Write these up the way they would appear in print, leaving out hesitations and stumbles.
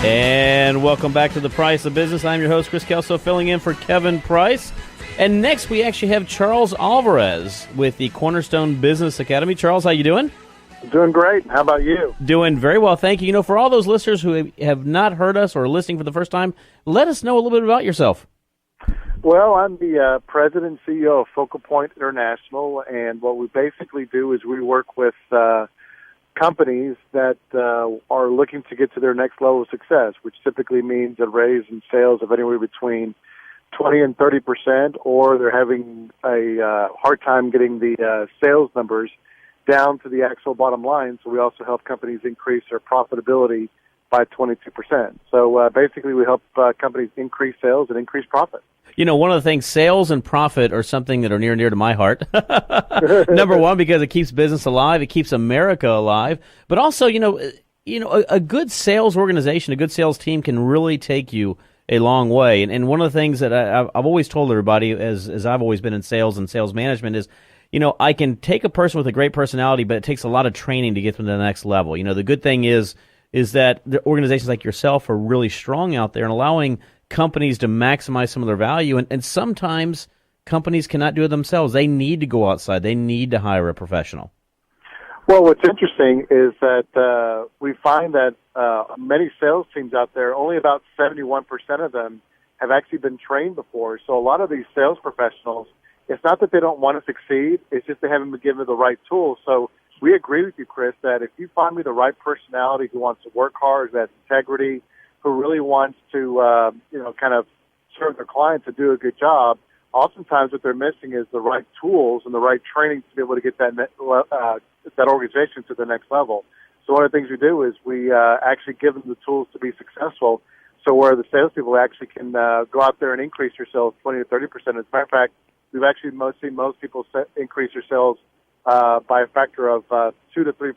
And welcome back to The Price of Business. I'm your host, Chris Kelso, filling in for Kevin Price. And next, we actually have Charles Alvarez with the Cornerstone Business Academy. Charles, how you doing? Doing great. How about you? Doing very well, thank you. You know, for all those listeners who have not heard us or are listening for the first time, let us know a little bit about yourself. Well, I'm the president and CEO of Focal Point International, and what we basically do is we work with companies that are looking to get to their next level of success, which typically means a raise in sales of anywhere between 20 and 30%, or they're having a hard time getting the sales numbers down to the actual bottom line. So we also help companies increase their profitability by 22%. So basically we help companies increase sales and increase profit. You know, one of the things, sales and profit are something that are near and dear to my heart. Number one, because it keeps business alive, it keeps America alive. But also, a good sales organization, a good sales team can really take you a long way. And one of the things that I've always told everybody, as I've always been in sales and sales management, is, I can take a person with a great personality, but it takes a lot of training to get them to the next level. The good thing is that the organizations like yourself are really strong out there and allowing companies to maximize some of their value, and sometimes companies cannot do it themselves. They need to go outside. They need to hire a professional. Well, what's interesting is that we find that many sales teams out there, only about 71% of them have actually been trained before. So a lot of these sales professionals, it's not that they don't want to succeed, it's just they haven't been given the right tools. So we agree with you, Chris, that if you find me the right personality who wants to work hard, who has integrity, who really wants to, kind of serve their clients and do a good job, oftentimes what they're missing is the right tools and the right training to be able to get that organization to the next level. So one of the things we do is we actually give them the tools to be successful. So where the salespeople actually can go out there and increase their sales 20 to 30%. As a matter of fact, we've actually seen most people increase their sales by a factor of 2 to 3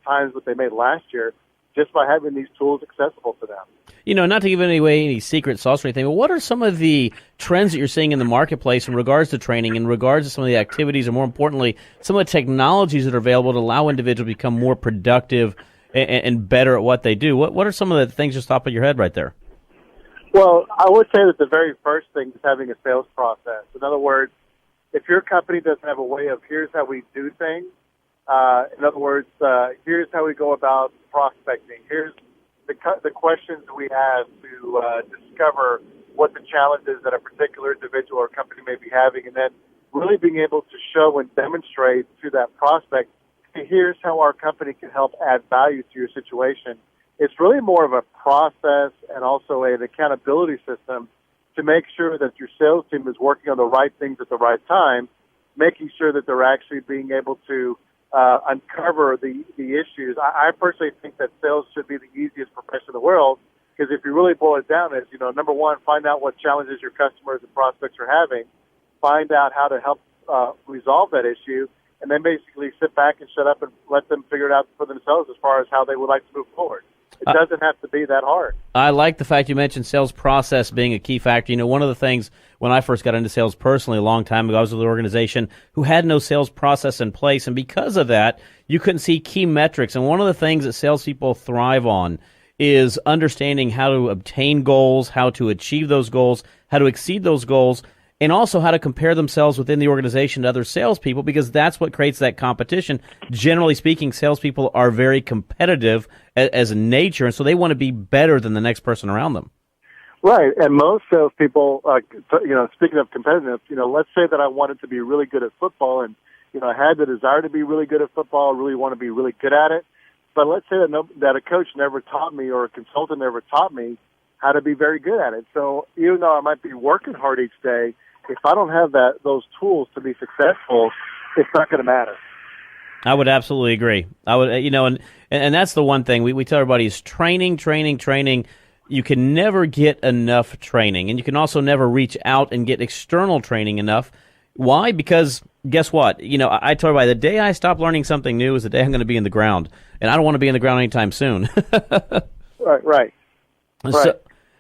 times what they made last year, just by having these tools accessible to them. Not to give away any secret sauce or anything, but what are some of the trends that you're seeing in the marketplace in regards to training, in regards to some of the activities, or more importantly, some of the technologies that are available to allow individuals to become more productive and better at what they do? What are some of the things just top of your head right there? Well, I would say that the very first thing is having a sales process. In other words, if your company doesn't have a way of here's how we do things, in other words, here's how we go about prospecting. Here's the questions we have to discover what the challenges that a particular individual or company may be having, and then really being able to show and demonstrate to that prospect, hey, here's how our company can help add value to your situation. It's really more of a process and also an accountability system to make sure that your sales team is working on the right things at the right time, making sure that they're actually being able to uncover the issues. I personally think that sales should be the easiest profession in the world, because if you really boil it down, is number one, find out what challenges your customers and prospects are having, find out how to help resolve that issue, and then basically sit back and shut up and let them figure it out for themselves as far as how they would like to move forward. It doesn't have to be that hard. I like the fact you mentioned sales process being a key factor. One of the things when I first got into sales personally a long time ago, I was with an organization who had no sales process in place, and because of that, you couldn't see key metrics. And one of the things that salespeople thrive on is understanding how to obtain goals, how to achieve those goals, how to exceed those goals, and also how to compare themselves within the organization to other salespeople, because that's what creates that competition. Generally speaking, salespeople are very competitive as a nature, and so they want to be better than the next person around them. Right, and most salespeople, speaking of competitive, let's say that I wanted to be really good at football, and I had the desire to be really good at football, really want to be really good at it, but let's say that a coach never taught me or a consultant never taught me how to be very good at it. So even though I might be working hard each day, if I don't have those tools to be successful, it's not going to matter. I would absolutely agree. I would, and that's the one thing we tell everybody is training. You can never get enough training, and you can also never reach out and get external training enough. Why? Because guess what? I tell everybody the day I stop learning something new is the day I'm going to be in the ground, and I don't want to be in the ground anytime soon. Right.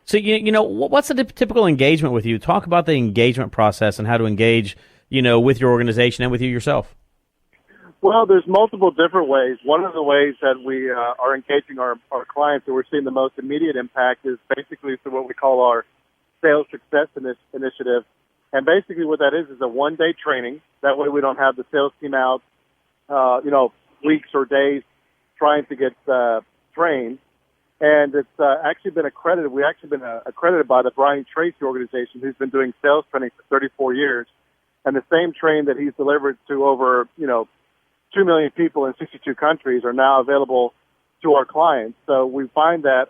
So what's the typical engagement with you? Talk about the engagement process and how to engage, with your organization and with you yourself. Well, there's multiple different ways. One of the ways that we are engaging our clients that we're seeing the most immediate impact is basically through what we call our sales success initiative. And basically what that is a one-day training. That way we don't have the sales team out, weeks or days trying to get trained. And it's actually been accredited. We've actually been accredited by the Brian Tracy organization, who's been doing sales training for 34 years. And the same training that he's delivered to over, 2 million people in 62 countries are now available to our clients. So we find that,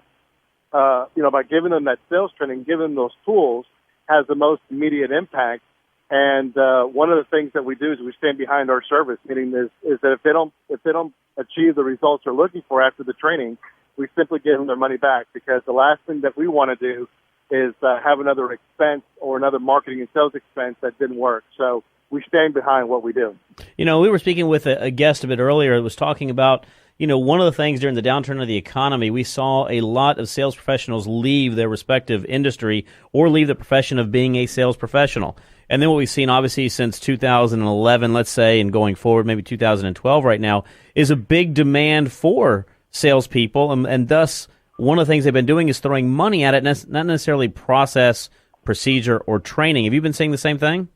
by giving them that sales training, giving them those tools, has the most immediate impact. And one of the things that we do is we stand behind our service, meaning is that if they don't achieve the results they're looking for after the training, we simply give them their money back, because the last thing that we want to do is have another expense or another marketing and sales expense that didn't work. So we stand behind what we do. We were speaking with a guest a bit earlier that was talking about, one of the things during the downturn of the economy, we saw a lot of sales professionals leave their respective industry or leave the profession of being a sales professional. And then what we've seen, obviously, since 2011, let's say, and going forward, maybe 2012 right now, is a big demand for salespeople. And thus, one of the things they've been doing is throwing money at it, not necessarily process, procedure, or training. Have you been seeing the same thing?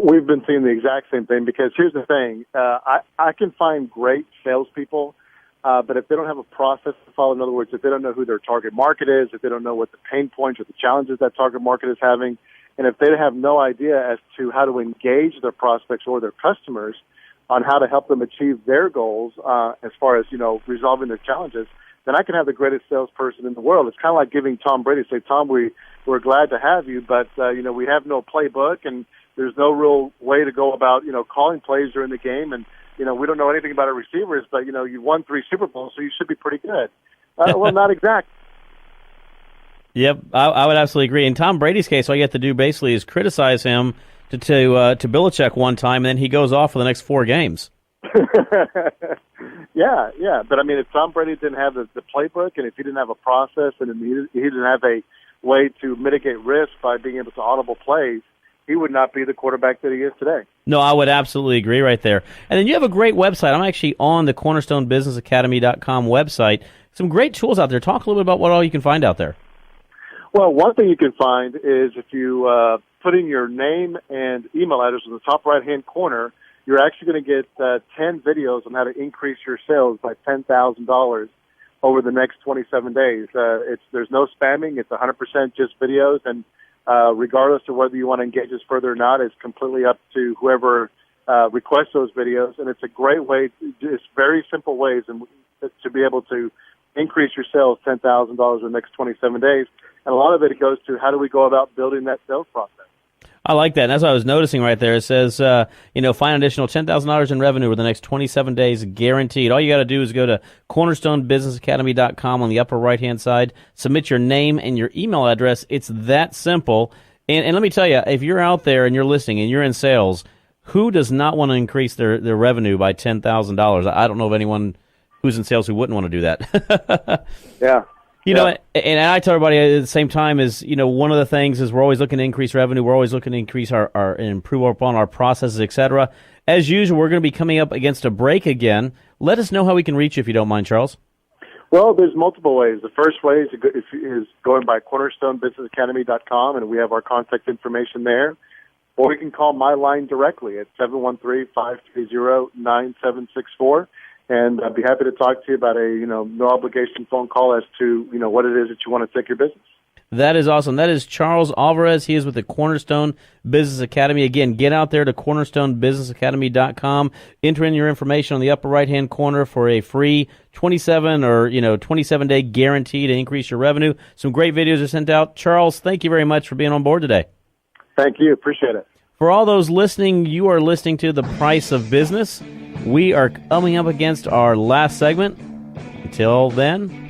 We've been seeing the exact same thing, because here's the thing. I can find great salespeople, but if they don't have a process to follow, in other words, if they don't know who their target market is, if they don't know what the pain points or the challenges that target market is having, and if they have no idea as to how to engage their prospects or their customers on how to help them achieve their goals as far as, resolving their challenges, then I can have the greatest salesperson in the world. It's kind of like giving Tom Brady, say, Tom, we're glad to have you, but, we have no playbook, and there's no real way to go about, calling plays during the game. And, we don't know anything about our receivers, but, you won 3 Super Bowls, so you should be pretty good. Well, not exact. Yep, I would absolutely agree. In Tom Brady's case, all you have to do basically is criticize him to Belichick one time, and then he goes off for the next 4 games. Yeah. But, if Tom Brady didn't have the playbook, and if he didn't have a process, and he didn't have a way to mitigate risk by being able to audible plays, he would not be the quarterback that he is today. No, I would absolutely agree right there. And then you have a great website. I'm actually on the CornerstoneBusinessAcademy.com website. Some great tools out there. Talk a little bit about what all you can find out there. Well, one thing you can find is if you put in your name and email address in the top right-hand corner, you're actually going to get 10 videos on how to increase your sales by $10,000 over the next 27 days. There's no spamming. It's 100% just videos, and regardless of whether you want to engage us further or not, it's completely up to whoever requests those videos. And it's a great way, it's very simple ways to be able to increase your sales $10,000 in the next 27 days. And a lot of it goes to how do we go about building that sales process. I like that. And as I was noticing right there, it says, find an additional $10,000 in revenue over the next 27 days, guaranteed. All you got to do is go to CornerstoneBusinessAcademy.com on the upper right-hand side, submit your name and your email address. It's that simple. And let me tell you, if you're out there and you're listening and you're in sales, who does not want to increase their revenue by $10,000? I don't know of anyone who's in sales who wouldn't want to do that. Yeah. And I tell everybody at the same time is, one of the things is we're always looking to increase revenue. We're always looking to increase our and improve upon our processes, et cetera. As usual, we're going to be coming up against a break again. Let us know how we can reach you if you don't mind, Charles. Well, there's multiple ways. The first way is going by CornerstoneBusinessAcademy.com, and we have our contact information there. Or you can call my line directly at 713-530-9764. And I'd be happy to talk to you about a, no obligation phone call as to, what it is that you want to take your business. That is awesome. That is Charles Alvarez. He is with the Cornerstone Business Academy. Again, get out there to CornerstoneBusinessAcademy.com. Enter in your information on the upper right-hand corner for a free 27-day guarantee to increase your revenue. Some great videos are sent out. Charles, thank you very much for being on board today. Thank you. Appreciate it. For all those listening, you are listening to The Price of Business. We are coming up against our last segment. Until then,